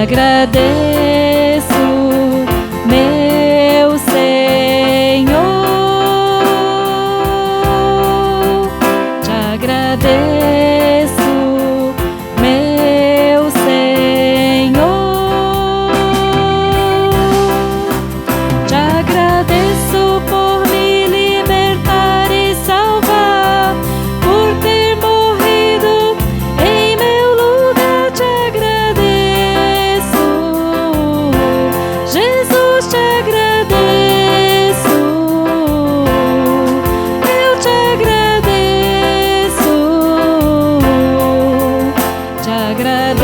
agradeço, meu Senhor, te agradeço, meu Senhor, te agradeço por me libertar e salvar, por ter morrido em meu lugar, te agradeço, Jesus, te agradeço, eu te agradeço, te agradeço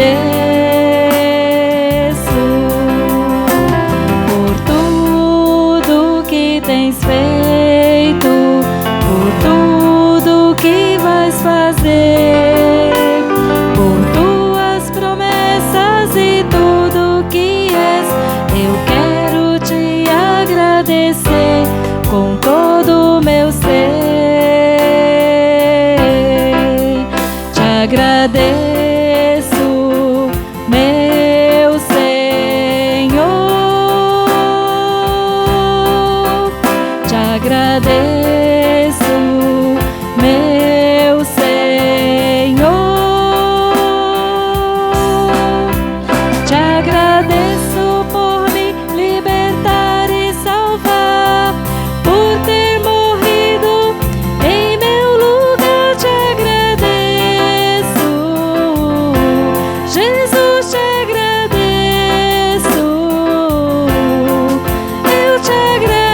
por tudo que tens feito, por tudo que vais fazer, por tuas promessas e tudo que és. Eu quero te agradecer com todo o meu ser. Te agradeço, meu Senhor, te agradeço, meu Senhor, te agradeço por me libertar e salvar, por ter morrido em meu lugar, te agradeço, Jesus, te agradeço, eu te agradeço,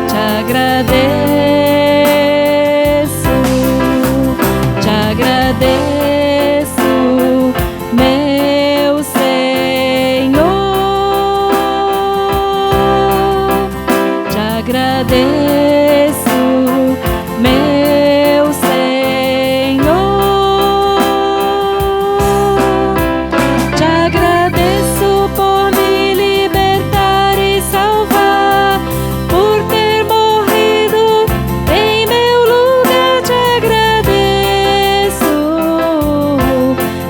te agradeço, te agradeço, meu Senhor, te agradeço, meu Senhor, te agradeço por me libertar e salvar, por ter morrido em meu lugar, te agradeço,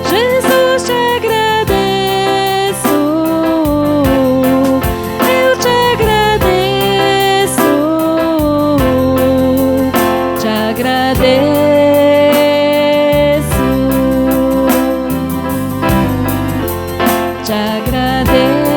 Jesus, te agradeço, eu te agradeço, te agradeço, te agradeço.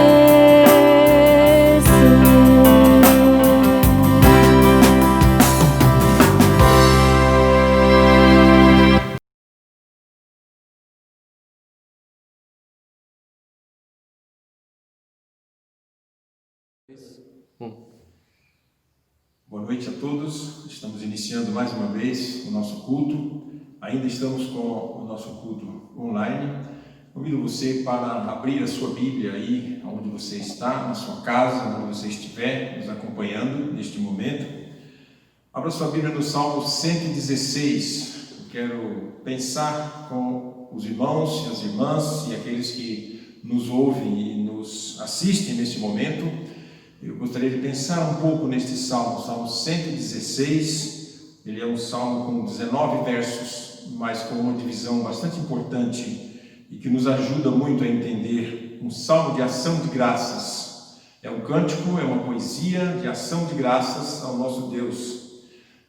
Boa noite a todos, estamos iniciando mais uma vez o nosso culto, ainda estamos com o nosso culto online. Convido você para abrir a sua Bíblia aí, onde você está, na sua casa, onde você estiver nos acompanhando neste momento. Abra sua Bíblia no Salmo 116, eu quero pensar com os irmãos e as irmãs e aqueles que nos ouvem e nos assistem neste momento. Eu gostaria de pensar um pouco neste salmo, Salmo 116, ele é um salmo com 19 versos, mas com uma divisão bastante importante e que nos ajuda muito a entender um salmo de ação de graças. É um cântico, é uma poesia de ação de graças ao nosso Deus.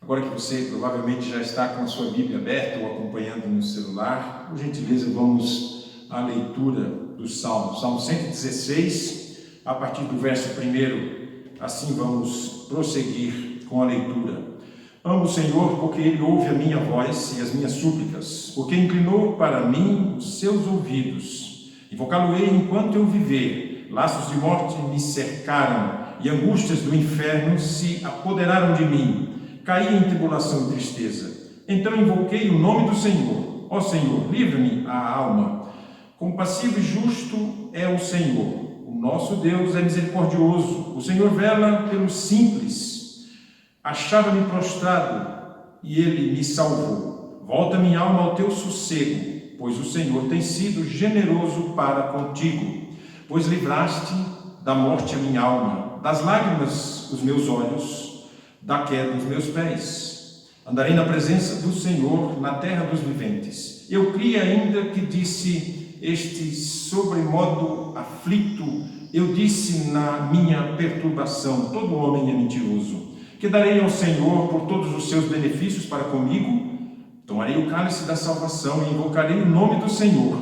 Agora que você provavelmente já está com a sua Bíblia aberta ou acompanhando no celular, por gentileza vamos à leitura do salmo, Salmo 116, a partir do verso 1, assim vamos prosseguir com a leitura. Amo o Senhor porque Ele ouve a minha voz e as minhas súplicas, porque inclinou para mim os seus ouvidos. Invocá-lo-ei enquanto eu viver. Laços de morte me cercaram e angústias do inferno se apoderaram de mim. Caí em tribulação e tristeza. Então invoquei o nome do Senhor. Ó Senhor, livra-me a alma. Compassivo e justo é o Senhor. O nosso Deus é misericordioso, o Senhor vela pelos simples. Achava-me prostrado e Ele me salvou. Volta minha alma ao teu sossego, pois o Senhor tem sido generoso para contigo. Pois livraste da morte a minha alma, das lágrimas os meus olhos, da queda os meus pés. Andarei na presença do Senhor na terra dos viventes. Eu criei ainda que disse este sobremodo aflito, eu disse na minha perturbação, todo homem é mentiroso. Que darei ao Senhor por todos os seus benefícios para comigo? Tomarei o cálice da salvação e invocarei o nome do Senhor.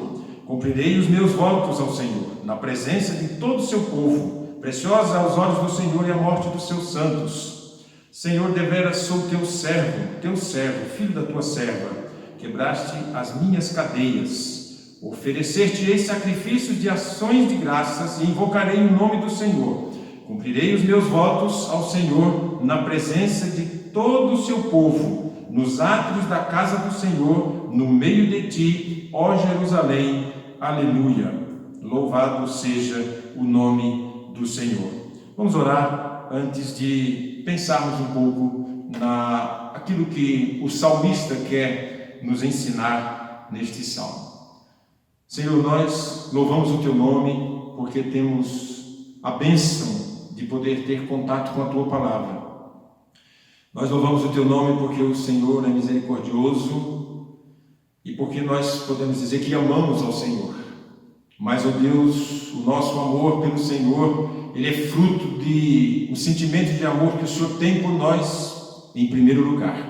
Cumprirei os meus votos ao Senhor, na presença de todo o seu povo. Preciosa aos olhos do Senhor e a morte dos seus santos. Senhor, deveras sou teu servo, filho da tua serva. Quebraste as minhas cadeias. Oferecer-te-ei sacrifícios de ações de graças e invocarei o nome do Senhor. Cumprirei os meus votos ao Senhor, na presença de todo o seu povo, nos átrios da casa do Senhor, no meio de ti, ó Jerusalém. Aleluia. Louvado seja o nome do Senhor. Vamos orar antes de pensarmos um pouco naquilo que o salmista quer nos ensinar neste salmo. Senhor, nós louvamos o teu nome porque temos a bênção de poder ter contato com a tua palavra. Nós louvamos o teu nome porque o Senhor é misericordioso e porque nós podemos dizer que amamos ao Senhor. Mas, ó Deus, o nosso amor pelo Senhor, ele é fruto de um sentimento de amor que o Senhor tem por nós em primeiro lugar.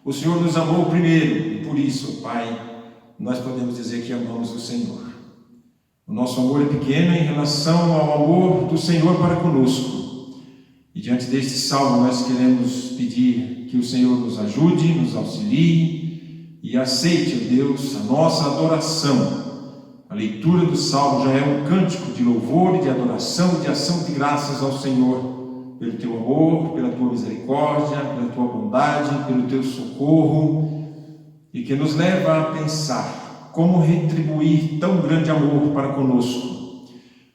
O Senhor nos amou primeiro e por isso, Pai, nós podemos dizer que amamos o Senhor. O nosso amor é pequeno em relação ao amor do Senhor para conosco. E diante deste salmo nós queremos pedir que o Senhor nos ajude, nos auxilie e aceite, ó Deus, a nossa adoração. A leitura do salmo já é um cântico de louvor e de adoração e de ação de graças ao Senhor, pelo teu amor, pela tua misericórdia, pela tua bondade, pelo teu socorro, e que nos leva a pensar como retribuir tão grande amor para conosco.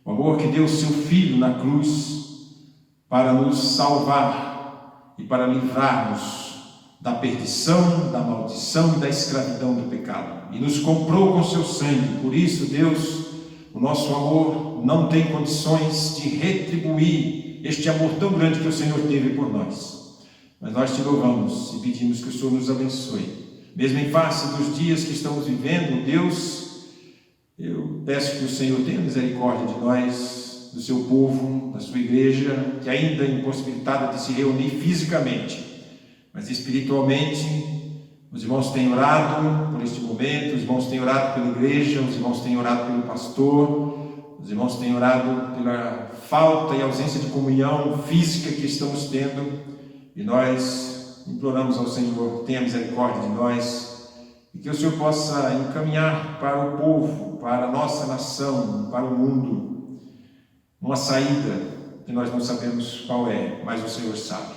O amor que deu o seu Filho na cruz para nos salvar e para livrar-nos da perdição, da maldição e da escravidão do pecado. E nos comprou com seu sangue. Por isso, Deus, o nosso amor não tem condições de retribuir este amor tão grande que o Senhor teve por nós. Mas nós te louvamos e pedimos que o Senhor nos abençoe. Mesmo em face dos dias que estamos vivendo, Deus, eu peço que o Senhor tenha misericórdia de nós, do seu povo, da sua igreja, que ainda é impossibilitada de se reunir fisicamente, mas espiritualmente. Os irmãos têm orado por este momento, os irmãos têm orado pela igreja, os irmãos têm orado pelo pastor, os irmãos têm orado pela falta e ausência de comunhão física que estamos tendo, e nós imploramos ao Senhor, tenha misericórdia de nós, e que o Senhor possa encaminhar para o povo, para a nossa nação, para o mundo, uma saída que nós não sabemos qual é, mas o Senhor sabe.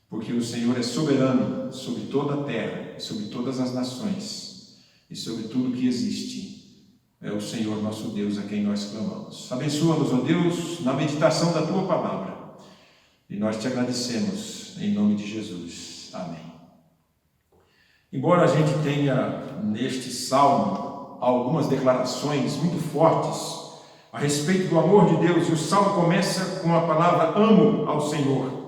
Porque o Senhor é soberano sobre toda a terra, sobre todas as nações e sobre tudo que existe. É o Senhor nosso Deus a quem nós clamamos. Abençoa-nos, ó Deus, na meditação da Tua palavra. E nós te agradecemos em nome de Jesus. Amém. Embora a gente tenha neste salmo algumas declarações muito fortes a respeito do amor de Deus, e o salmo começa com a palavra amo ao Senhor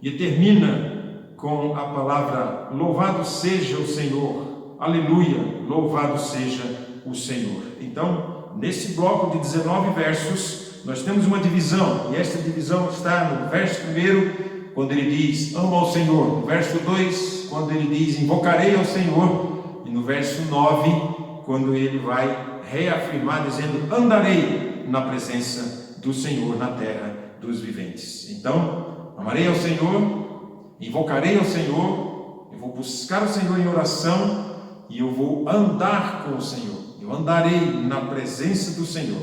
e termina com a palavra louvado seja o Senhor, aleluia, louvado seja o Senhor. Então, nesse bloco de 19 versos, nós temos uma divisão, e esta divisão está no verso 1, quando ele diz, amo ao Senhor, no verso 2, quando ele diz, invocarei ao Senhor, e no verso 9, quando ele vai reafirmar, dizendo, andarei na presença do Senhor na terra dos viventes. Então, amarei ao Senhor, invocarei ao Senhor, eu vou buscar o Senhor em oração e eu vou andar com o Senhor, eu andarei na presença do Senhor.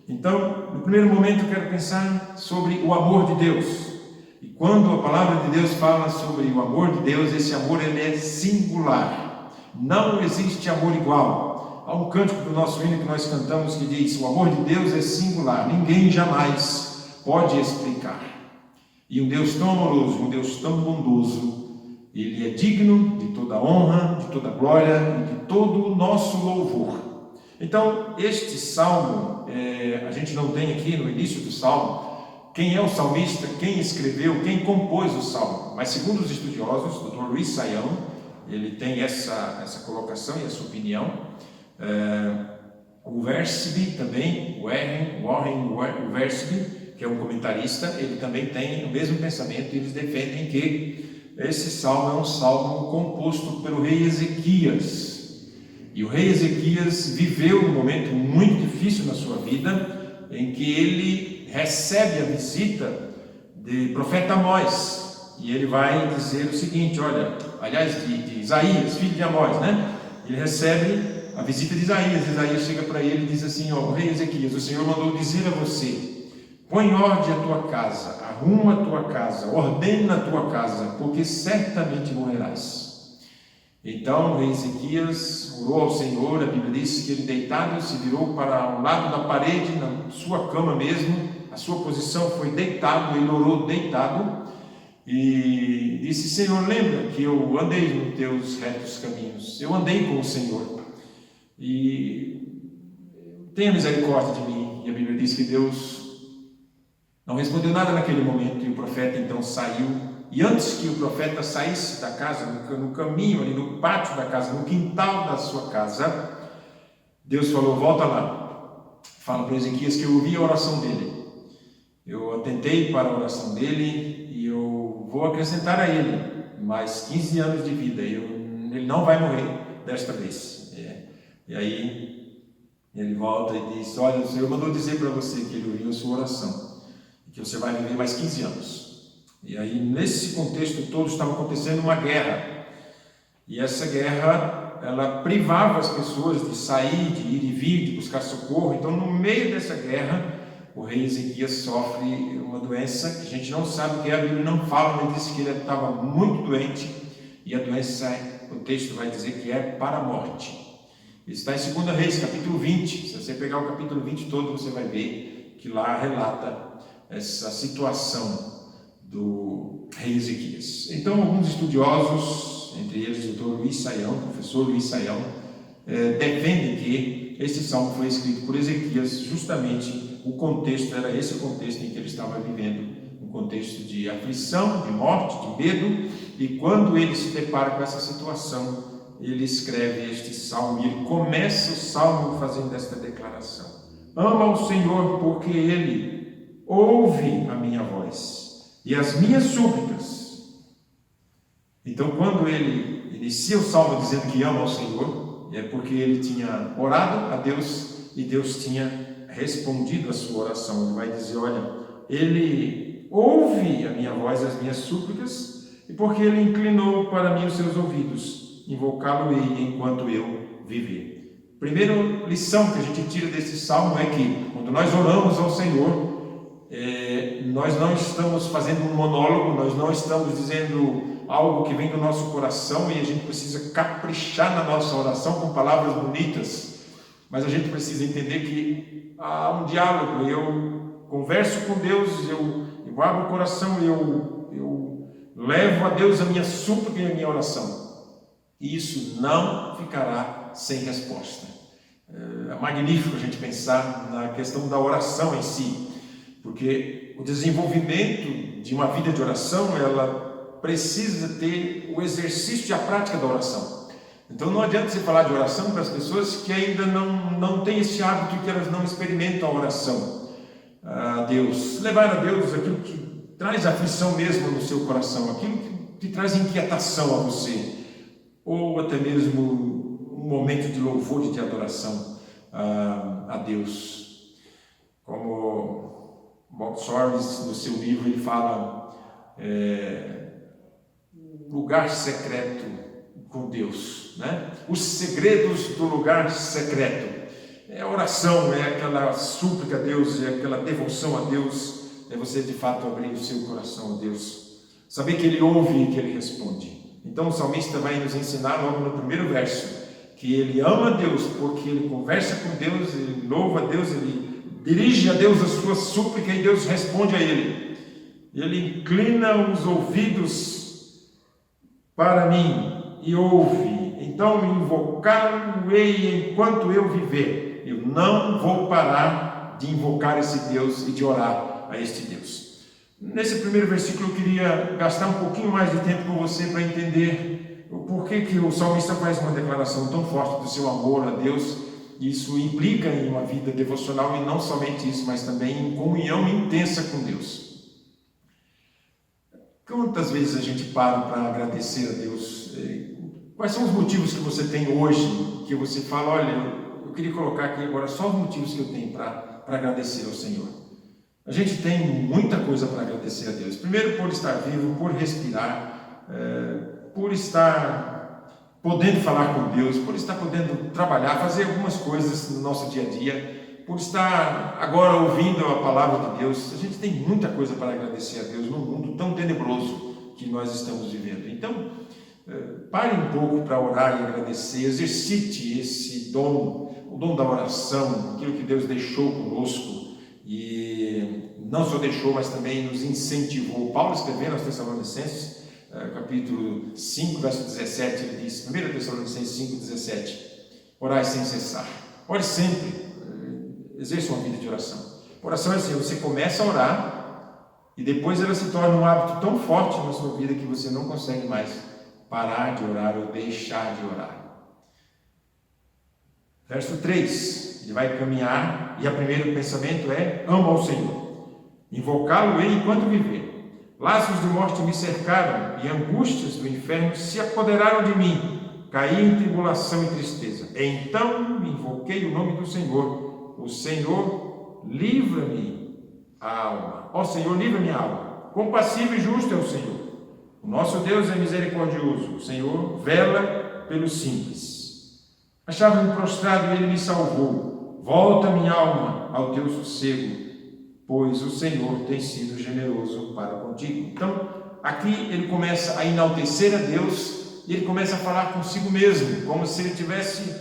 Então, no primeiro momento eu quero pensar sobre o amor de Deus. E quando a palavra de Deus fala sobre o amor de Deus, esse amor ele é singular, não existe amor igual. Há um cântico do nosso hino que nós cantamos que diz, o amor de Deus é singular, ninguém jamais pode explicar. E um Deus tão amoroso, um Deus tão bondoso, ele é digno de toda honra, de toda glória e de todo o nosso louvor. Então, este salmo, a gente não tem aqui no início do salmo, quem é o salmista, quem escreveu, quem compôs o salmo. Mas segundo os estudiosos, Dr. Luiz Saião, ele tem essa colocação e essa opinião. O Wiersbe também, Warren Wiersbe, que é um comentarista, ele também tem o mesmo pensamento, e eles defendem que esse salmo é um salmo composto pelo rei Ezequias. E o rei Ezequias viveu um momento muito difícil na sua vida, em que ele recebe a visita de profeta Amós, e ele vai dizer o seguinte, de Isaías, filho de Amós, né? Ele recebe a visita de Isaías chega para ele e diz assim, o rei Ezequias, o Senhor mandou dizer a você, põe ordem a tua casa, arruma a tua casa, ordena a tua casa, porque certamente morrerás. Então o rei Ezequias orou ao Senhor, a Bíblia diz que ele deitado se virou para um lado da parede, na sua cama mesmo, a sua posição foi deitado, ele orou deitado, e disse, Senhor, lembra que eu andei nos teus retos caminhos, eu andei com o Senhor, e tenha misericórdia de mim. E a Bíblia diz que Deus não respondeu nada naquele momento, e o profeta então saiu, e antes que o profeta saísse da casa, no caminho ali, no pátio da casa, no quintal da sua casa, Deus falou, volta lá, fala para Ezequias que eu ouvi a oração dele, eu atentei para a oração dele, e eu vou acrescentar a ele mais 15 anos de vida, ele não vai morrer desta vez. E aí ele volta e diz, olha, o Senhor mandou dizer para você que ele ouviu a sua oração, e que você vai viver mais 15 anos. E aí nesse contexto todo estava acontecendo uma guerra, e essa guerra, ela privava as pessoas de sair, de ir e vir, de buscar socorro. Então no meio dessa guerra, o rei Ezequias sofre uma doença, que a gente não sabe o que é, a Bíblia não fala, mas diz que ele estava muito doente, e a doença, o texto vai dizer que é para a morte. Está em 2 Reis, capítulo 20. Se você pegar o capítulo 20 todo, você vai ver que lá relata essa situação do rei Ezequias. Então, alguns estudiosos, entre eles o doutor Luiz Saião, o professor Luiz Saião, defendem que esse salmo foi escrito por Ezequias, justamente o contexto era esse o contexto em que ele estava vivendo, um contexto de aflição, de morte, de medo, e quando ele se depara com essa situação, ele escreve este salmo, e ele começa o salmo fazendo esta declaração, ama o Senhor porque Ele ouve a minha voz e as minhas súplicas. Então quando ele inicia o salmo dizendo que ama ao Senhor, é porque ele tinha orado a Deus, e Deus tinha respondido a sua oração. Ele vai dizer, olha, Ele ouve a minha voz e as minhas súplicas, e porque Ele inclinou para mim os seus ouvidos, invocá-lo-ei enquanto eu viver. Primeira lição que a gente tira desse salmo é que quando nós oramos ao Senhor, nós não estamos fazendo um monólogo, nós não estamos dizendo algo que vem do nosso coração e a gente precisa caprichar na nossa oração com palavras bonitas, mas a gente precisa entender que há um diálogo. Eu converso com Deus, eu abro o coração, eu levo a Deus a minha súplica e a minha oração. E isso não ficará sem resposta. É magnífico a gente pensar na questão da oração em si, porque o desenvolvimento de uma vida de oração, ela precisa ter o exercício e a prática da oração. Então não adianta você falar de oração para as pessoas que ainda não têm esse hábito, que elas não experimentam a oração a Deus. Levar a Deus aquilo que traz aflição mesmo no seu coração, aquilo que traz inquietação a você, ou até mesmo um momento de louvor e de adoração a Deus. Como Bob Sorges, no seu livro, ele fala lugar secreto com Deus, né? Os segredos do lugar secreto. É a oração, é aquela súplica a Deus, é aquela devoção a Deus, é você de fato abrir o seu coração a Deus, saber que Ele ouve e que Ele responde. Então o salmista vai nos ensinar logo no primeiro verso que ele ama a Deus porque ele conversa com Deus, ele louva a Deus, ele dirige a Deus a sua súplica e Deus responde a ele. Ele inclina os ouvidos para mim e ouve. Então invocá-lo-ei enquanto eu viver. Eu não vou parar de invocar esse Deus e de orar a este Deus. Nesse primeiro versículo eu queria gastar um pouquinho mais de tempo com você para entender por que o salmista faz uma declaração tão forte do seu amor a Deus? Isso implica em uma vida devocional, e não somente isso, mas também em comunhão intensa com Deus. Quantas vezes a gente para agradecer a Deus? Quais são os motivos que você tem hoje, que você fala, olha, eu queria colocar aqui agora só os motivos que eu tenho para agradecer ao Senhor? A gente tem muita coisa para agradecer a Deus. Primeiro, por estar vivo, por respirar, por estar podendo falar com Deus, por estar podendo trabalhar, fazer algumas coisas no nosso dia a dia, por estar agora ouvindo a palavra de Deus. A gente tem muita coisa para agradecer a Deus num mundo tão tenebroso que nós estamos vivendo. Então, pare um pouco para orar e agradecer, exercite esse dom, o dom da oração, aquilo que Deus deixou conosco, e não só deixou, mas também nos incentivou. Paulo, escrevendo aos Tessalonicenses, capítulo 5, verso 17, ele diz, 1 Tessalonicenses 5, 17, orai sem cessar. Ore sempre, exerça uma vida de oração. Oração é assim, você começa a orar e depois ela se torna um hábito tão forte na sua vida que você não consegue mais parar de orar ou deixar de orar. Verso 3, ele vai caminhar e o primeiro pensamento é, amo ao Senhor, invocá-lo-ei enquanto viver. Laços de morte me cercaram e angústias do inferno se apoderaram de mim. Caí em tribulação e tristeza. Então invoquei o nome do Senhor. O Senhor, livra-me a alma. Ó Senhor, livra-me a alma. Compassivo e justo é o Senhor. O nosso Deus é misericordioso. O Senhor vela pelos simples. Achava-me prostrado e Ele me salvou. Volta, minha alma, ao teu sossego, pois o Senhor tem sido generoso para contigo. Então, aqui ele começa a enaltecer a Deus e ele começa a falar consigo mesmo, como se ele estivesse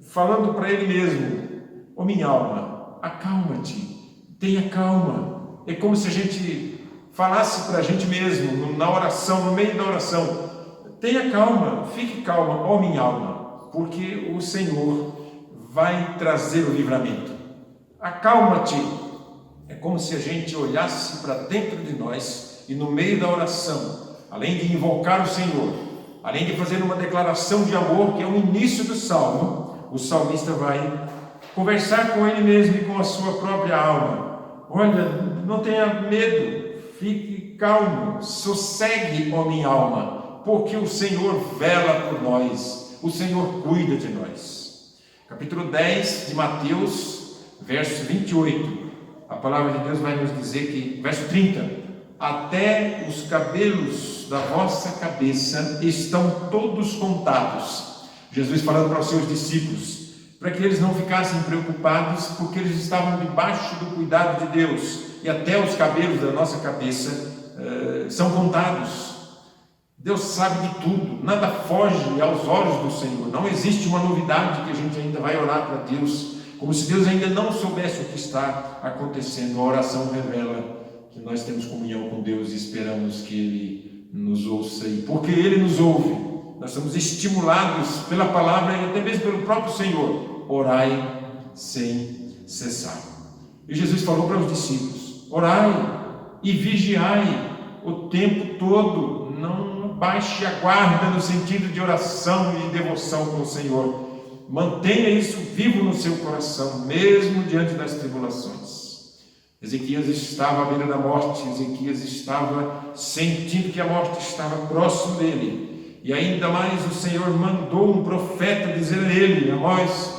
falando para ele mesmo, ó minha alma, acalma-te, tenha calma. É como se a gente falasse para a gente mesmo, na oração, no meio da oração, tenha calma, fique calma, ó minha alma, porque o Senhor vai trazer o livramento. Acalma-te. É como se a gente olhasse para dentro de nós e no meio da oração, além de invocar o Senhor, além de fazer uma declaração de amor, que é o início do salmo, o salmista vai conversar com ele mesmo e com a sua própria alma. Olha, não tenha medo, fique calmo, sossegue, ó minha alma, porque o Senhor vela por nós, o Senhor cuida de nós. Capítulo 10 de Mateus, verso 28, a palavra de Deus vai nos dizer que, verso 30, até os cabelos da vossa cabeça estão todos contados. Jesus falando para os seus discípulos, para que eles não ficassem preocupados, porque eles estavam debaixo do cuidado de Deus, e até os cabelos da nossa cabeça são contados. Deus sabe de tudo, nada foge aos olhos do Senhor, não existe uma novidade que a gente ainda vai orar para Deus, como se Deus ainda não soubesse o que está acontecendo. A oração revela que nós temos comunhão com Deus e esperamos que Ele nos ouça. E porque Ele nos ouve, nós somos estimulados pela palavra e até mesmo pelo próprio Senhor. Orai sem cessar. E Jesus falou para os discípulos, orai e vigiai o tempo todo. Não baixe a guarda no sentido de oração e de devoção com o Senhor. Mantenha isso vivo no seu coração, mesmo diante das tribulações. Ezequias estava à beira da morte, Ezequias estava sentindo que a morte estava próximo dele. E ainda mais o Senhor mandou um profeta dizer a ele, Amós,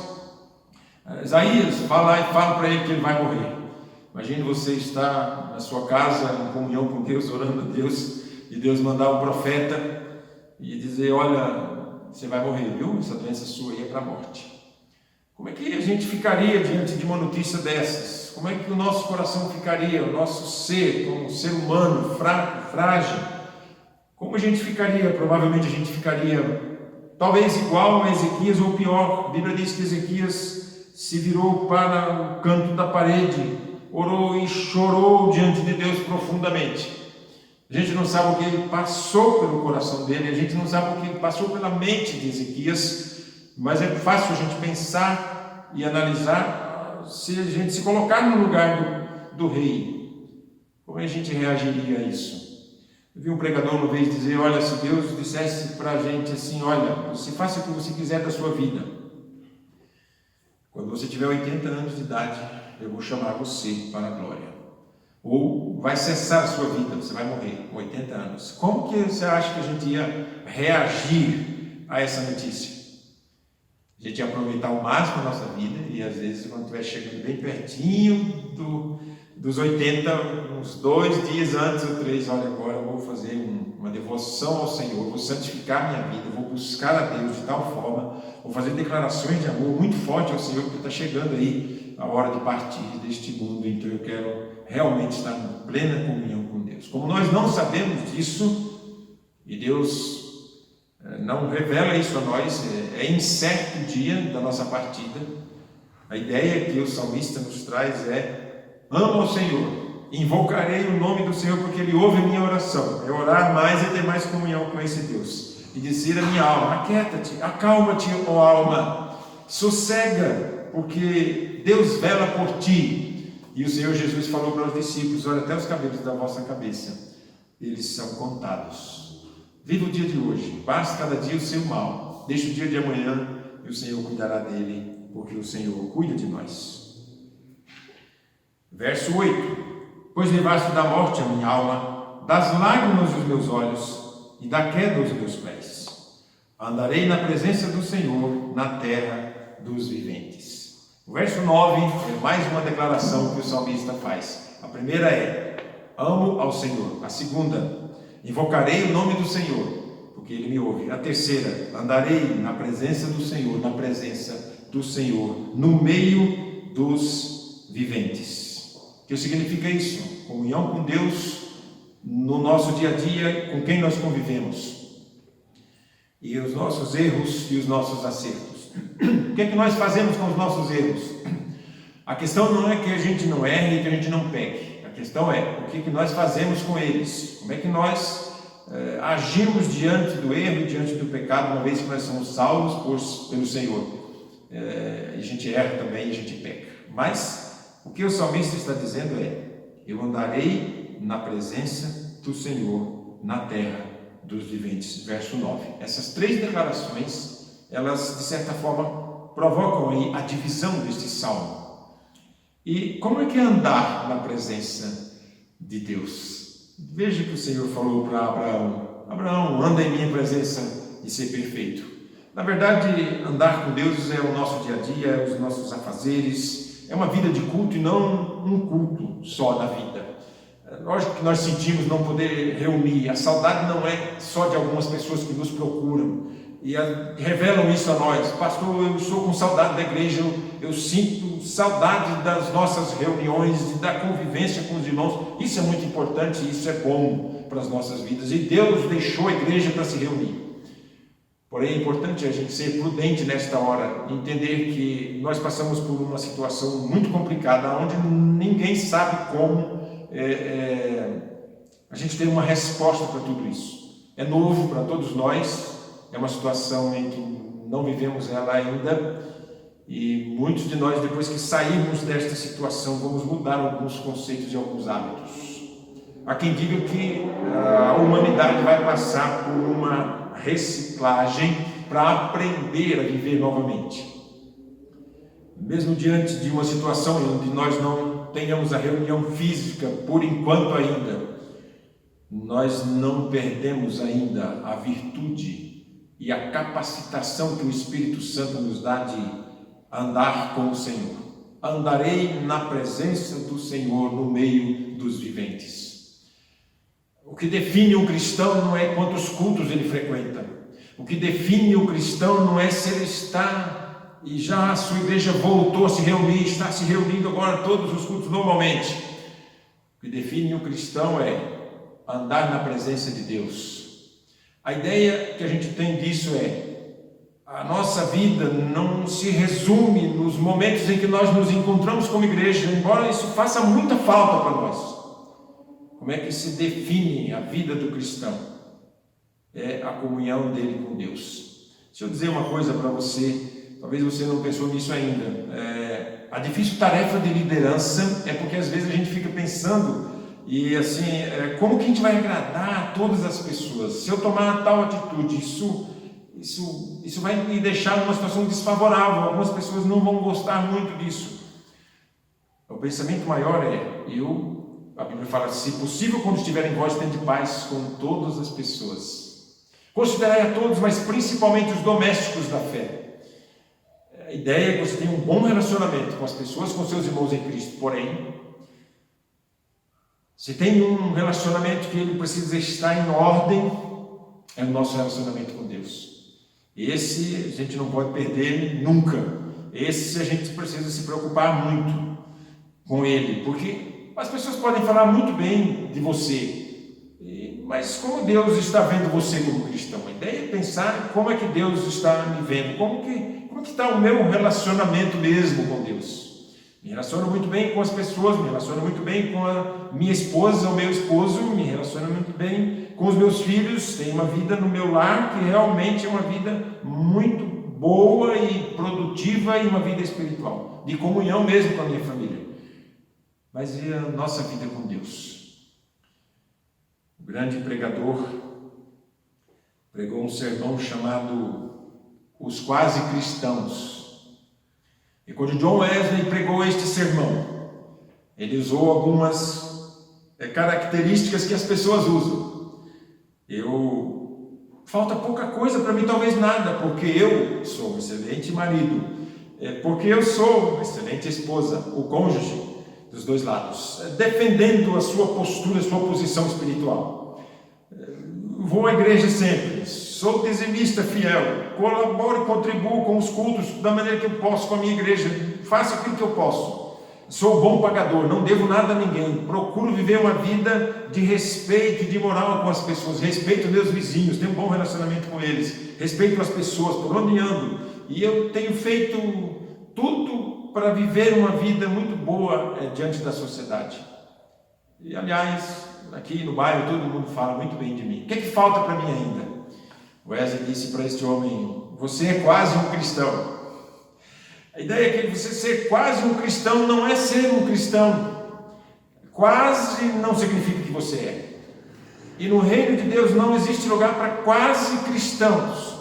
Isaías, fala lá e fala para ele que ele vai morrer. Imagine você estar na sua casa, em comunhão com Deus, orando a Deus, e Deus mandar um profeta e dizer, olha, você vai morrer, viu? Essa doença sua aí é para a morte. Como é que a gente ficaria diante de uma notícia dessas? Como é que o nosso coração ficaria, o nosso ser, como um ser humano, fraco, frágil? Como a gente ficaria? Provavelmente a gente ficaria talvez igual a Ezequias ou pior. A Bíblia diz que Ezequias se virou para o canto da parede, orou e chorou diante de Deus profundamente. A gente não sabe o que ele passou pelo coração dele, a gente não sabe o que ele passou pela mente de Ezequias, mas é fácil a gente pensar e analisar se a gente se colocar no lugar do rei. Como a gente reagiria a isso? Eu vi um pregador uma vez dizer, olha, se Deus dissesse para a gente assim, olha, você faça o que você quiser da sua vida. Quando você tiver 80 anos de idade, eu vou chamar você para a glória. Ou vai cessar a sua vida, você vai morrer com 80 anos. Como que você acha que a gente ia reagir a essa notícia? A gente ia aproveitar ao máximo a nossa vida e às vezes quando estiver chegando bem pertinho dos 80, uns 2 dias antes ou 3, olha, agora eu vou fazer uma devoção ao Senhor, vou santificar minha vida, vou buscar a Deus de tal forma, vou fazer declarações de amor muito forte ao Senhor, porque está chegando aí a hora de partir deste mundo, então eu quero realmente estar em plena comunhão com Deus. Como nós não sabemos disso, e Deus não revela isso a nós, é incerto o dia da nossa partida, a ideia que o salmista nos traz é: amo ao Senhor, invocarei o nome do Senhor porque Ele ouve a minha oração, é orar mais e ter mais comunhão com esse Deus, e dizer à minha alma: aquieta-te, acalma-te, ó alma, sossega, porque Deus vela por ti. E o Senhor Jesus falou para os discípulos: olha, até os cabelos da vossa cabeça, eles são contados. Viva o dia de hoje, basta cada dia o seu mal, deixa o dia de amanhã e o Senhor cuidará dele, porque o Senhor cuida de nós. Verso 8: pois levaste da morte a minha alma, das lágrimas dos meus olhos e da queda dos meus pés. Andarei na presença do Senhor, na terra dos viventes. O verso 9 é mais uma declaração que o salmista faz. A primeira é: amo ao Senhor. A segunda: invocarei o nome do Senhor, porque Ele me ouve. A terceira: andarei na presença do Senhor, na presença do Senhor, no meio dos viventes. O que significa isso? Comunhão com Deus no nosso dia a dia, com quem nós convivemos, e os nossos erros e os nossos acertos. O que é que nós fazemos com os nossos erros? A questão não é que a gente não erre e que a gente não peque. A questão é o que nós fazemos com eles. Como é que nós agimos diante do erro e diante do pecado, uma vez que nós somos salvos pelo Senhor. A gente erra também e a gente peca. Mas o que o salmista está dizendo é: eu andarei na presença do Senhor, na terra dos viventes. Verso 9. Essas 3 declarações, elas de certa forma provocam aí a divisão deste salmo. E como é que é andar na presença de Deus? Veja que o Senhor falou para Abraão: Abraão, anda em minha presença e ser perfeito. Na verdade, andar com Deus é o nosso dia a dia, é os nossos afazeres, é uma vida de culto e não um culto só na vida. Lógico que nós sentimos não poder reunir, a saudade não é só de algumas pessoas que nos procuram e revelam isso a nós: pastor, eu estou com saudade da igreja, eu sinto saudade das nossas reuniões e da convivência com os irmãos. Isso é muito importante, isso é bom para as nossas vidas, e Deus deixou a igreja para se reunir. Porém, é importante a gente ser prudente nesta hora, entender que nós passamos por uma situação muito complicada, onde ninguém sabe como a gente tem uma resposta para tudo isso. É novo para todos nós, é uma situação em que não vivemos ela ainda, e muitos de nós, depois que sairmos desta situação, vamos mudar alguns conceitos e alguns hábitos. Há quem diga que a humanidade vai passar por uma reciclagem para aprender a viver novamente. Mesmo diante de uma situação onde nós não tenhamos a reunião física, por enquanto ainda, nós não perdemos ainda a virtude e a capacitação que o Espírito Santo nos dá de andar com o Senhor. Andarei na presença do Senhor no meio dos viventes. O que define um cristão não é quantos cultos ele frequenta. O que define o cristão não é se ele está e já a sua igreja voltou a se reunir, está se reunindo agora todos os cultos normalmente. O que define o cristão é andar na presença de Deus. A ideia que a gente tem disso é: a nossa vida não se resume nos momentos em que nós nos encontramos como igreja, embora isso faça muita falta para nós. Como é que se define a vida do cristão? É a comunhão dele com Deus. Deixa eu dizer uma coisa para você, talvez você não pensou nisso ainda. A difícil tarefa de liderança é porque às vezes a gente fica pensando E assim, como que a gente vai agradar a todas as pessoas? Se eu tomar tal atitude, isso vai me deixar numa situação desfavorável. Algumas pessoas não vão gostar muito disso. O pensamento maior a Bíblia fala, se possível, quando estiver em vós, tende paz com todas as pessoas. Considerai a todos, mas principalmente os domésticos da fé. A ideia é que você tenha um bom relacionamento com as pessoas, com seus irmãos em Cristo. Porém, se tem um relacionamento que ele precisa estar em ordem, é o nosso relacionamento com Deus. Esse a gente não pode perder nunca. Esse a gente precisa se preocupar muito com ele, porque as pessoas podem falar muito bem de você, mas como Deus está vendo você como cristão? A ideia é pensar como é que Deus está me vendo, como que está o meu relacionamento mesmo com Deus. Me relaciono muito bem com as pessoas, me relaciono muito bem com a minha esposa, o meu esposo, me relaciono muito bem com os meus filhos, tenho uma vida no meu lar que realmente é uma vida muito boa e produtiva e uma vida espiritual, de comunhão mesmo com a minha família. Mas e a nossa vida com Deus? O grande pregador pregou um sermão chamado Os Quase Cristãos. E quando John Wesley pregou este sermão, ele usou algumas características que as pessoas usam. Falta pouca coisa para mim, talvez nada, porque eu sou um excelente marido, porque eu sou uma excelente esposa, o cônjuge dos dois lados, defendendo a sua postura, a sua posição espiritual. Vou à igreja sempre, sou dizimista fiel, colaboro e contribuo com os cultos da maneira que eu posso com a minha igreja, faço aquilo que eu posso, sou bom pagador, não devo nada a ninguém, procuro viver uma vida de respeito e de moral com as pessoas, respeito meus vizinhos, tenho um bom relacionamento com eles, respeito as pessoas, por onde ando, e eu tenho feito tudo para viver uma vida muito boa diante da sociedade. E aliás, aqui no bairro todo mundo fala muito bem de mim. O que é que falta para mim ainda? Wesley disse para este homem, você é quase um cristão. A ideia é que você ser quase um cristão não é ser um cristão. Quase não significa que você é. E no reino de Deus não existe lugar para quase cristãos.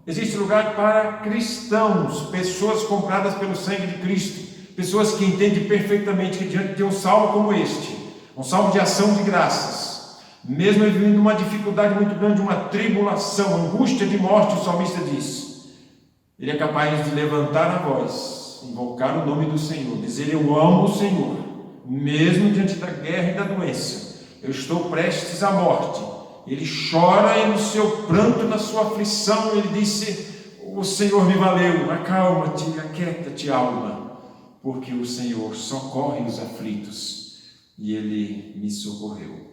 Existe lugar para cristãos, pessoas compradas pelo sangue de Cristo, pessoas que entendem perfeitamente que diante de um salmo como este, um salmo de ação de graças, mesmo vivendo uma dificuldade muito grande, uma tribulação, angústia de morte, o salmista diz, ele é capaz de levantar a voz, invocar o nome do Senhor, dizer eu amo o Senhor, mesmo diante da guerra e da doença, eu estou prestes à morte. Ele chora e no seu pranto, na sua aflição, ele disse, o Senhor me valeu, acalma-te, aquieta-te alma, porque o Senhor socorre os aflitos, e Ele me socorreu.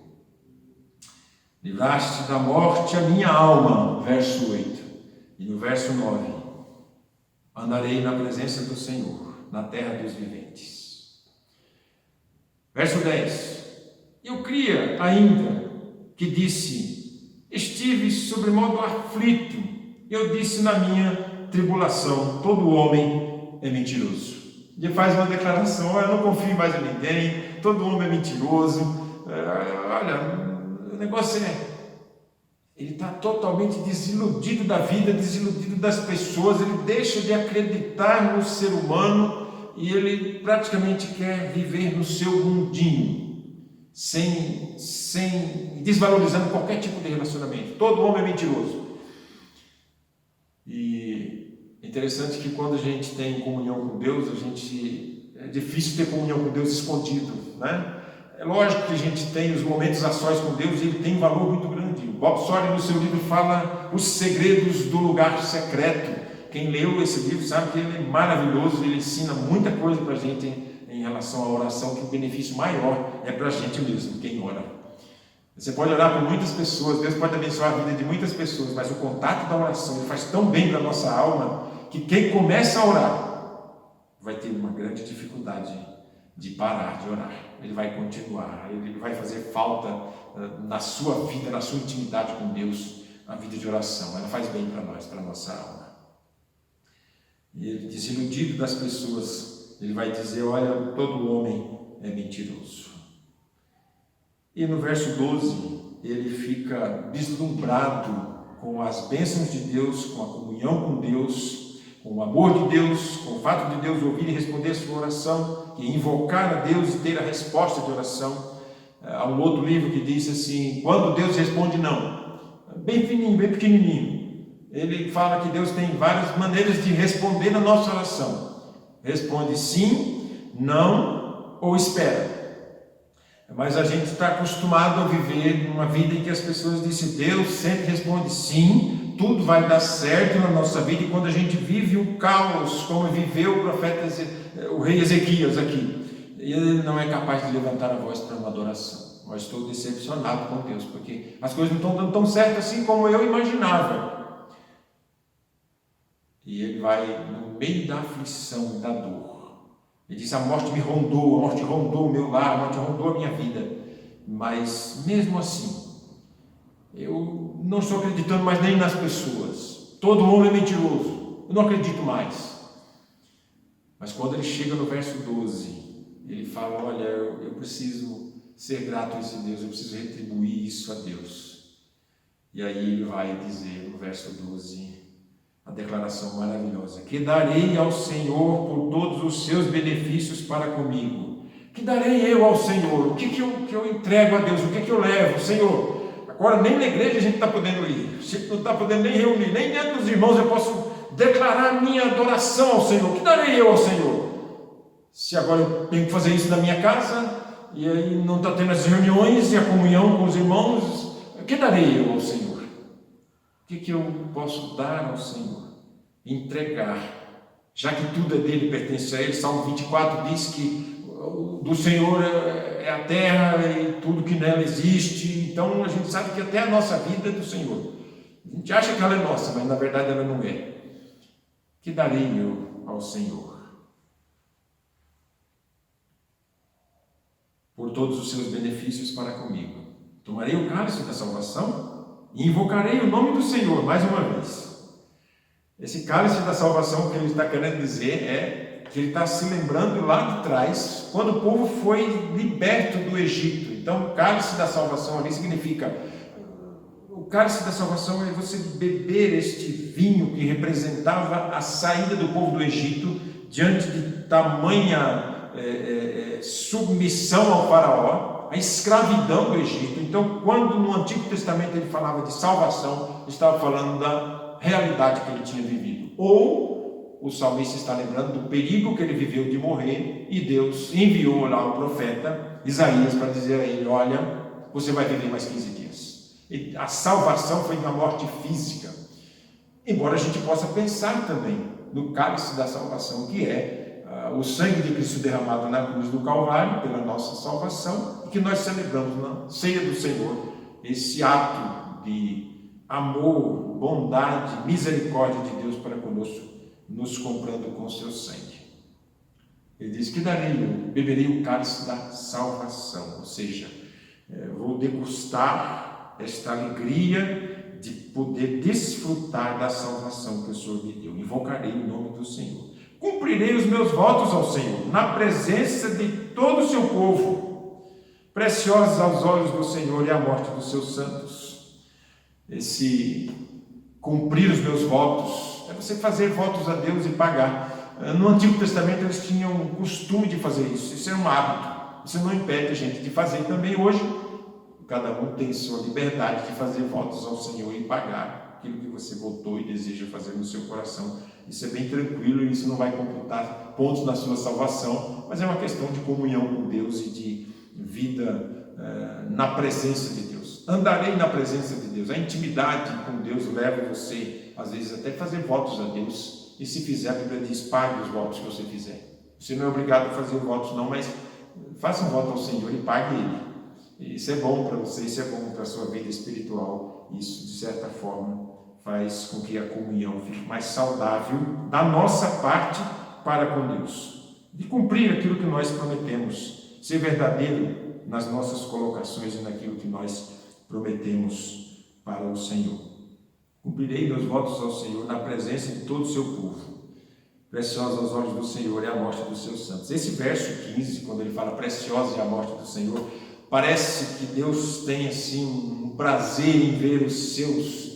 Livraste da morte a minha alma, verso 8, e no verso 9, andarei na presença do Senhor, na terra dos viventes. Verso 10, eu cria ainda, que disse, estive sobremodo aflito, eu disse na minha tribulação, todo homem é mentiroso. Ele faz uma declaração, eu não confio mais em ninguém, todo homem é mentiroso, olha, o negócio ele está totalmente desiludido da vida, desiludido das pessoas, ele deixa de acreditar no ser humano e ele praticamente quer viver no seu mundinho. Sem desvalorizando qualquer tipo de relacionamento. Todo homem é mentiroso. E é interessante que quando a gente tem comunhão com Deus, é difícil ter comunhão com Deus escondido, né? É lógico que a gente tem os momentos a sós com Deus e ele tem um valor muito grande. O Bob Sawyer no seu livro fala os segredos do lugar secreto. Quem leu esse livro sabe que ele é maravilhoso, ele ensina muita coisa para a gente em relação à oração, que o benefício maior é para a gente mesmo, quem ora. Você pode orar por muitas pessoas, Deus pode abençoar a vida de muitas pessoas, mas o contato da oração ele faz tão bem para a nossa alma, que quem começa a orar vai ter uma grande dificuldade de parar de orar. Ele vai continuar, ele vai fazer falta na sua vida, na sua intimidade com Deus, a vida de oração. Ela faz bem para nós, para a nossa alma. E ele, desiludido das pessoas, ele vai dizer, olha, todo homem é mentiroso. E no verso 12, ele fica deslumbrado com as bênçãos de Deus, com a comunhão com Deus, com o amor de Deus, com o fato de Deus ouvir e responder a sua oração, e invocar a Deus e ter a resposta de oração. Há um outro livro que diz assim, quando Deus responde não, bem fininho, bem pequenininho. Ele fala que Deus tem várias maneiras de responder na nossa oração. Responde sim, não ou espera. Mas a gente está acostumado a viver uma vida em que as pessoas dizem, Deus sempre responde sim, tudo vai dar certo na nossa vida, e quando a gente vive um caos, como viveu o profeta, o rei Ezequias aqui, ele não é capaz de levantar a voz para uma adoração. Mas estou decepcionado com Deus, porque as coisas não estão dando tão certo assim como eu imaginava. E ele vai no meio da aflição, da dor. Ele diz, a morte me rondou, a morte rondou o meu lar, a morte rondou a minha vida. Mas mesmo assim, eu não estou acreditando mais nem nas pessoas. Todo homem é mentiroso, eu não acredito mais. Mas quando ele chega no verso 12, ele fala, olha, eu preciso ser grato a esse Deus, eu preciso retribuir isso a Deus. E aí ele vai dizer no verso 12, a declaração maravilhosa, que darei ao Senhor por todos os seus benefícios para comigo. Que darei eu ao Senhor? O que eu entrego a Deus? O que eu levo? Senhor, agora nem na igreja a gente está podendo ir, a gente não está podendo nem reunir, nem dentro dos irmãos eu posso declarar minha adoração ao Senhor. Que darei eu ao Senhor? Se agora eu tenho que fazer isso na minha casa, e aí não está tendo as reuniões e a comunhão com os irmãos, o que darei eu ao Senhor? O que eu posso dar ao Senhor? Entregar, já que tudo é dele, pertence a ele. Salmo 24 diz que do Senhor é a terra e tudo que nela existe. Então a gente sabe que até a nossa vida é do Senhor. A gente acha que ela é nossa, mas na verdade ela não é. Que darei eu ao Senhor? Por todos os seus benefícios para comigo. Tomarei o cálice da salvação e invocarei o nome do Senhor mais uma vez. Esse cálice da salvação que ele está querendo dizer é que ele está se lembrando lá de trás, quando o povo foi liberto do Egito. Então o cálice da salvação ali significa, o cálice da salvação é você beber este vinho que representava a saída do povo do Egito diante de tamanha submissão ao faraó, a escravidão do Egito. Então, quando no Antigo Testamento ele falava de salvação, ele estava falando da realidade que ele tinha vivido. Ou o salmista está lembrando do perigo que ele viveu de morrer, e Deus enviou lá o profeta Isaías para dizer a ele, olha, você vai viver mais 15 dias. E a salvação foi na morte física. Embora a gente possa pensar também no cálice da salvação, que é o sangue de Cristo derramado na cruz do Calvário pela nossa salvação, e que nós celebramos na ceia do Senhor, esse ato de amor, bondade, misericórdia de Deus para conosco, nos comprando com seu sangue. Ele diz que beberei o cálice da salvação, ou seja, vou degustar esta alegria de poder desfrutar da salvação que o Senhor me deu. Invocarei o nome do Senhor. Cumprirei os meus votos ao Senhor, na presença de todo o seu povo, preciosos aos olhos do Senhor e a morte dos seus santos. Esse cumprir os meus votos é você fazer votos a Deus e pagar. No Antigo Testamento eles tinham o costume de fazer isso, isso é um hábito, isso não impede a gente de fazer também hoje. Cada um tem sua liberdade de fazer votos ao Senhor e pagar aquilo que você votou e deseja fazer no seu coração. Isso é bem tranquilo e isso não vai computar pontos na sua salvação, mas é uma questão de comunhão com Deus e de vida na presença de Deus. Andarei na presença de Deus. A intimidade com Deus leva você, às vezes, até fazer votos a Deus. E se fizer, a Bíblia diz, pague os votos que você fizer. Você não é obrigado a fazer votos não, mas faça um voto ao Senhor e pague ele. Isso é bom para você, isso é bom para a sua vida espiritual. Isso, de certa forma, faz com que a comunhão fique mais saudável da nossa parte para com Deus. De cumprir aquilo que nós prometemos, ser verdadeiro nas nossas colocações e naquilo que nós prometemos para o Senhor. Cumprirei meus votos ao Senhor na presença de todo o seu povo. Preciosa aos olhos do Senhor é a morte dos seus santos. Esse verso 15, quando ele fala preciosa é a morte do Senhor, Parece que Deus tem assim um prazer em ver os seus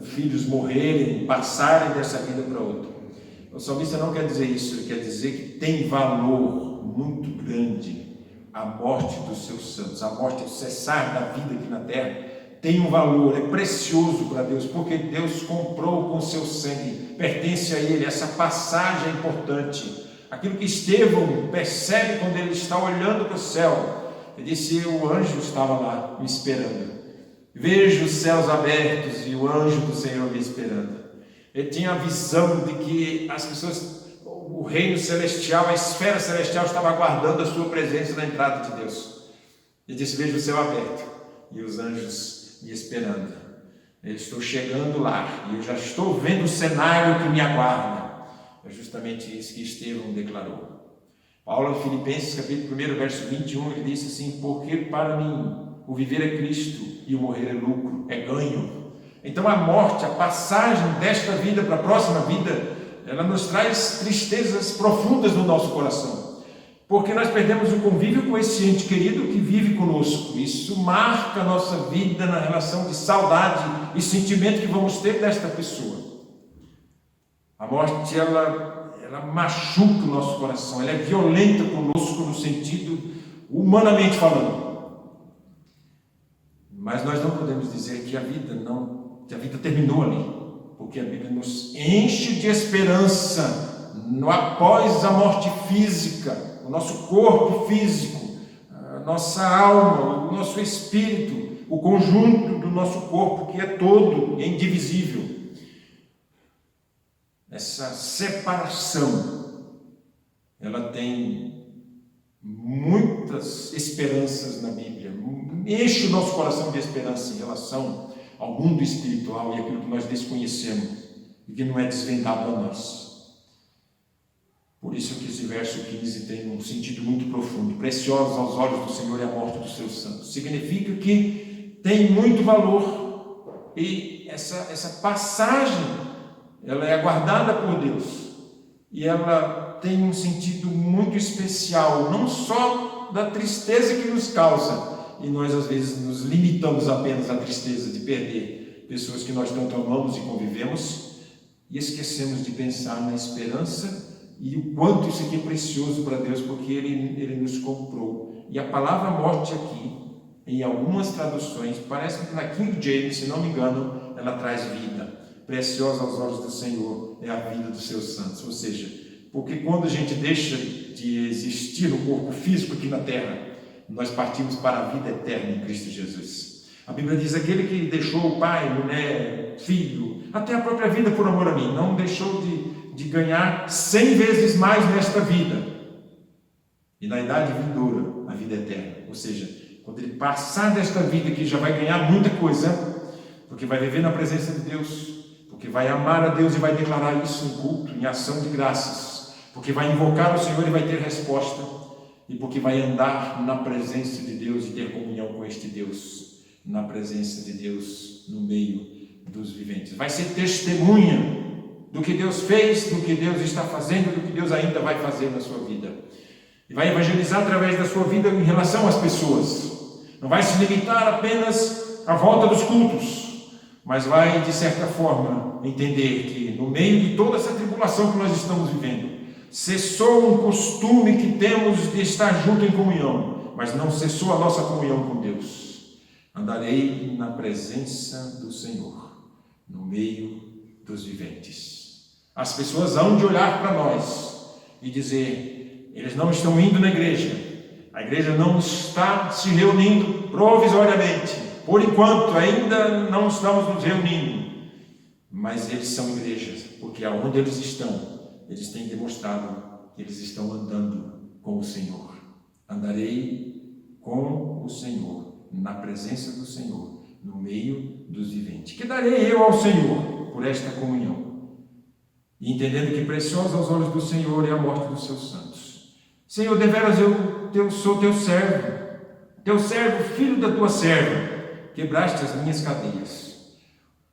filhos morrerem, passarem dessa vida para outra. O salmista não quer dizer isso, ele quer dizer que tem valor muito grande a morte dos seus santos, a morte, o cessar da vida aqui na terra, tem um valor, é precioso para Deus, porque Deus comprou com seu sangue, pertence a Ele, essa passagem é importante. Aquilo que Estevão percebe quando ele está olhando para o céu, ele disse: o anjo estava lá me esperando, vejo os céus abertos e o anjo do Senhor me esperando. Ele tinha a visão de que as pessoas, o reino celestial, a esfera celestial estava aguardando a sua presença na entrada de Deus. Ele disse: vejo o céu aberto e os anjos me esperando. Eu estou chegando lá e eu já estou vendo o cenário que me aguarda. É justamente isso que Estevão declarou. Paulo, em Filipenses, capítulo 1, verso 21, ele disse assim: porque para mim o viver é Cristo e o morrer é lucro, é ganho. Então a morte, a passagem desta vida para a próxima vida, ela nos traz tristezas profundas no nosso coração, porque nós perdemos o convívio com esse ente querido que vive conosco. Isso marca a nossa vida na relação de saudade e sentimento que vamos ter desta pessoa. A morte, ela machuca o nosso coração, ela é violenta conosco no sentido humanamente falando. Mas nós não podemos dizer que a vida terminou ali, porque a Bíblia nos enche de esperança após a morte física, o nosso corpo físico, a nossa alma, o nosso espírito, o conjunto do nosso corpo, que é todo, é indivisível. Essa separação, ela tem muitas esperanças na Bíblia, enche o nosso coração de esperança em relação ao mundo espiritual e aquilo que nós desconhecemos e que não é desvendado a nós. Por isso que esse verso 15 tem um sentido muito profundo. Preciosos aos olhos do Senhor é a morte dos seus santos. Significa que tem muito valor, e essa passagem, ela é aguardada por Deus, e ela tem um sentido muito especial, não só da tristeza que nos causa, e nós às vezes nos limitamos apenas à tristeza de perder pessoas que nós tanto amamos e convivemos, e esquecemos de pensar na esperança e o quanto isso aqui é precioso para Deus, porque Ele nos comprou. E a palavra morte aqui, em algumas traduções, parece que na King James, se não me engano, ela traz vida. Preciosa aos olhos do Senhor é a vida dos seus santos. Ou seja, porque quando a gente deixa de existir no corpo físico aqui na terra, nós partimos para a vida eterna em Cristo Jesus. A Bíblia diz: aquele que deixou o pai, mulher, filho, até a própria vida por amor a mim, não deixou de ganhar 100 vezes mais nesta vida, e na idade vindoura a vida eterna. Ou seja, quando ele passar desta vida aqui, já vai ganhar muita coisa, porque vai viver na presença de Deus, porque vai amar a Deus e vai declarar isso em culto, em ação de graças, porque vai invocar o Senhor e vai ter resposta, e porque vai andar na presença de Deus e ter comunhão com este Deus, na presença de Deus no meio dos viventes. Vai ser testemunha do que Deus fez, do que Deus está fazendo, do que Deus ainda vai fazer na sua vida. E vai evangelizar através da sua vida em relação às pessoas. Não vai se limitar apenas à volta dos cultos, mas vai, de certa forma, entender que no meio de toda essa tribulação que nós estamos vivendo, cessou um costume que temos de estar junto em comunhão, mas não cessou a nossa comunhão com Deus. Andarei na presença do Senhor, no meio dos viventes. As pessoas hão de olhar para nós e dizer: eles não estão indo na igreja, a igreja não está se reunindo provisoriamente, por enquanto ainda não estamos nos reunindo, mas eles são igrejas, porque aonde eles estão, eles têm demonstrado que eles estão andando com o Senhor. Andarei com o Senhor, na presença do Senhor, no meio dos viventes. Que darei eu ao Senhor por esta comunhão? E entendendo que preciosa aos olhos do Senhor é a morte dos seus santos. Senhor, deveras eu sou teu servo, filho da tua serva, quebraste as minhas cadeias.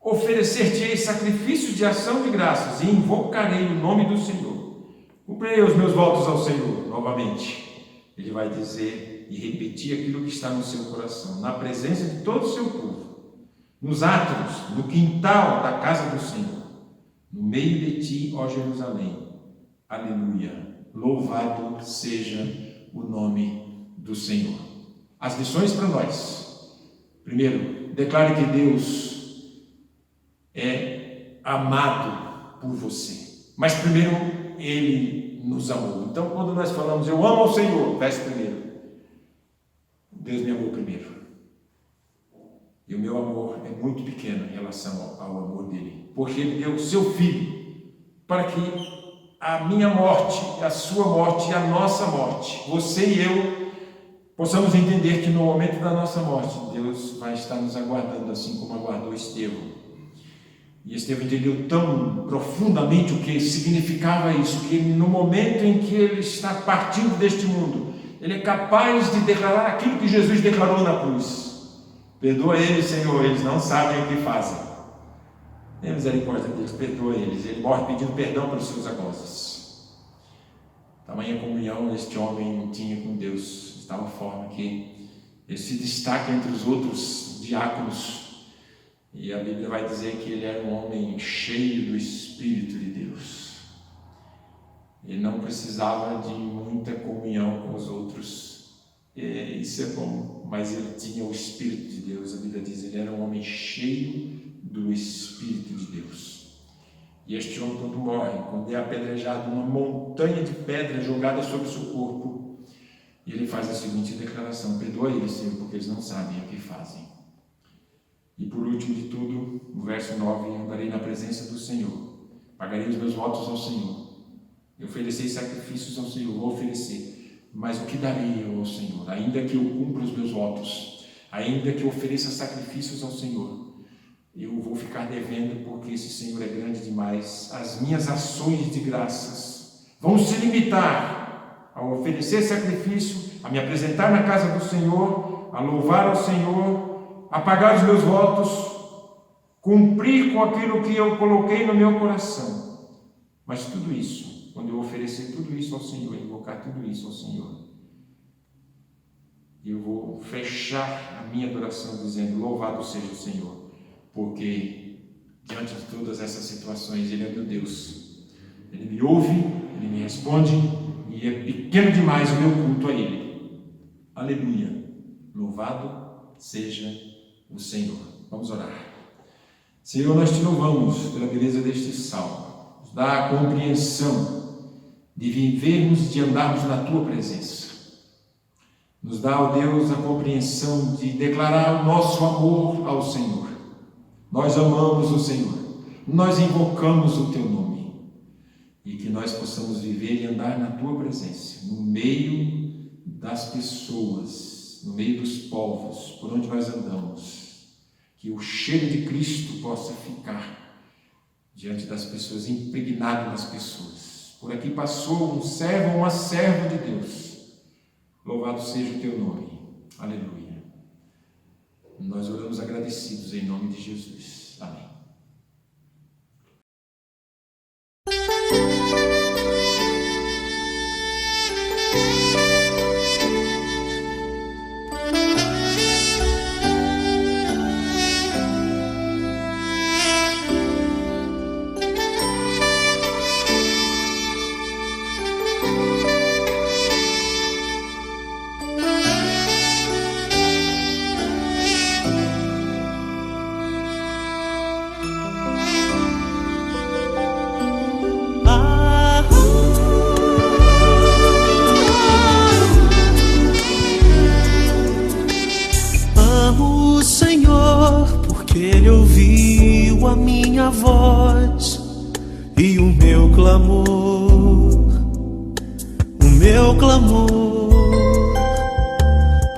Oferecer-te-ei sacrifícios de ação de graças e invocarei o nome do Senhor. Cumprirei os meus votos ao Senhor novamente. Ele vai dizer: e repetir aquilo que está no seu coração, na presença de todo o seu povo, nos átrios, no quintal da casa do Senhor, no meio de ti, ó Jerusalém. Aleluia! Louvado seja o nome do Senhor. As lições para nós. Primeiro, declare que Deus é amado por você. Mas primeiro, Ele nos amou. Então, quando nós falamos, eu amo ao Senhor, verso primeiro, Deus me amou primeiro. E o meu amor é muito pequeno em relação ao amor dele. Porque Ele deu o seu Filho para que a minha morte, a sua morte e a nossa morte, você e eu, possamos entender que no momento da nossa morte, Deus vai estar nos aguardando, assim como aguardou Estevão. E Estevão entendeu tão profundamente o que significava isso, que no momento em que ele está partindo deste mundo, ele é capaz de declarar aquilo que Jesus declarou na cruz: perdoa eles, Senhor, eles não sabem o que fazem. Tenha misericórdia deles, perdoa eles. Ele morre pedindo perdão pelos seus algozes. Tamanha comunhão este homem tinha com Deus, de tal forma que ele se destaca entre os outros diáconos. E a Bíblia vai dizer que ele era um homem cheio do Espírito de Deus. Ele não precisava de muita comunhão com os outros. Isso é bom, mas ele tinha o Espírito de Deus. A Bíblia diz que ele era um homem cheio do Espírito de Deus. E este homem, quando morre, quando é apedrejado, uma montanha de pedra jogada sobre o seu corpo, ele faz a seguinte declaração: perdoa eles, Senhor, porque eles não sabem o que fazem. E por último de tudo, no verso 9, andarei na presença do Senhor, pagarei os meus votos ao Senhor, eu oferecerei sacrifícios ao Senhor, vou oferecer, mas o que darei eu ao Senhor? Ainda que eu cumpra os meus votos, ainda que eu ofereça sacrifícios ao Senhor, eu vou ficar devendo, porque esse Senhor é grande demais. As minhas ações de graças vão se limitar a oferecer sacrifício, a me apresentar na casa do Senhor, a louvar ao Senhor, a pagar os meus votos, cumprir com aquilo que eu coloquei no meu coração. Mas tudo isso, quando eu oferecer tudo isso ao Senhor, invocar tudo isso ao Senhor, eu vou fechar a minha adoração dizendo: louvado seja o Senhor, porque diante de todas essas situações Ele é meu Deus. Ele me ouve, Ele me responde, e é pequeno demais o meu culto a Ele. Aleluia! Louvado seja o Senhor. Vamos orar. Senhor, nós te louvamos pela beleza deste salmo. Nos dá a compreensão de vivermos, de andarmos na Tua presença. Nos dá, ó Deus, a compreensão de declarar o nosso amor ao Senhor. Nós amamos o Senhor, nós invocamos o Teu nome, e que nós possamos viver e andar na Tua presença, no meio das pessoas, no meio dos povos, por onde nós andamos, que o cheiro de Cristo possa ficar diante das pessoas, impregnado nas pessoas. Por aqui passou um servo ou uma serva de Deus, louvado seja o Teu nome, aleluia. Nós oramos agradecidos em nome de Jesus. Amém. Ele ouviu a minha voz e o meu clamor,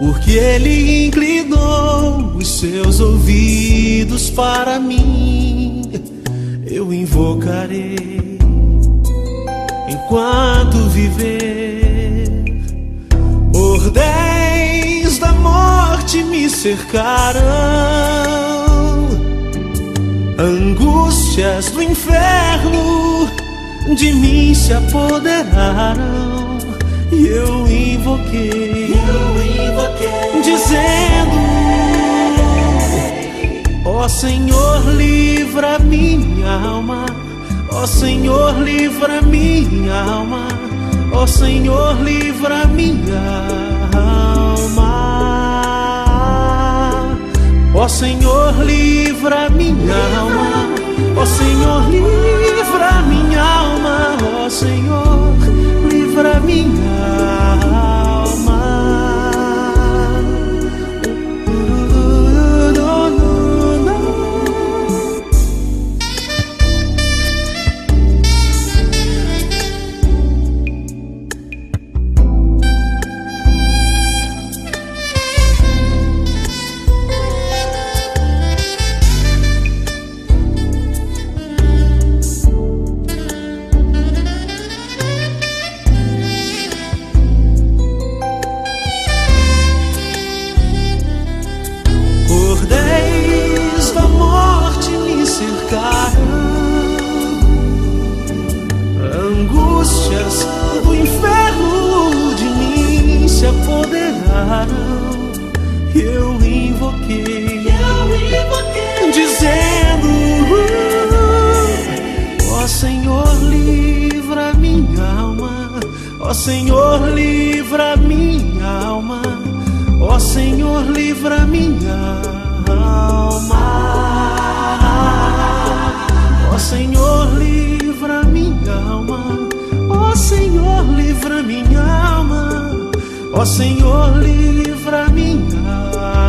porque Ele inclinou os seus ouvidos para mim. Eu invocarei enquanto viver. Bordéis da morte me cercaram, angústias do inferno de mim se apoderaram, e eu invoquei, dizendo: ó Senhor, livra minha alma, ó Senhor, livra minha alma, ó Senhor, livra minha alma, ó Senhor, livra minha alma, ó Senhor, livra minha alma, ó Senhor, livra minha alma. Cordéis da morte me cercaram, angústias do inferno de mim se apoderaram. Eu invoquei, dizendo: ó Senhor, livra minha alma, ó Senhor, livra minha alma, ó Senhor, livra minha alma, ó Senhor, livra minha alma, ó Senhor, livra minha alma, ó Senhor, livra minha alma.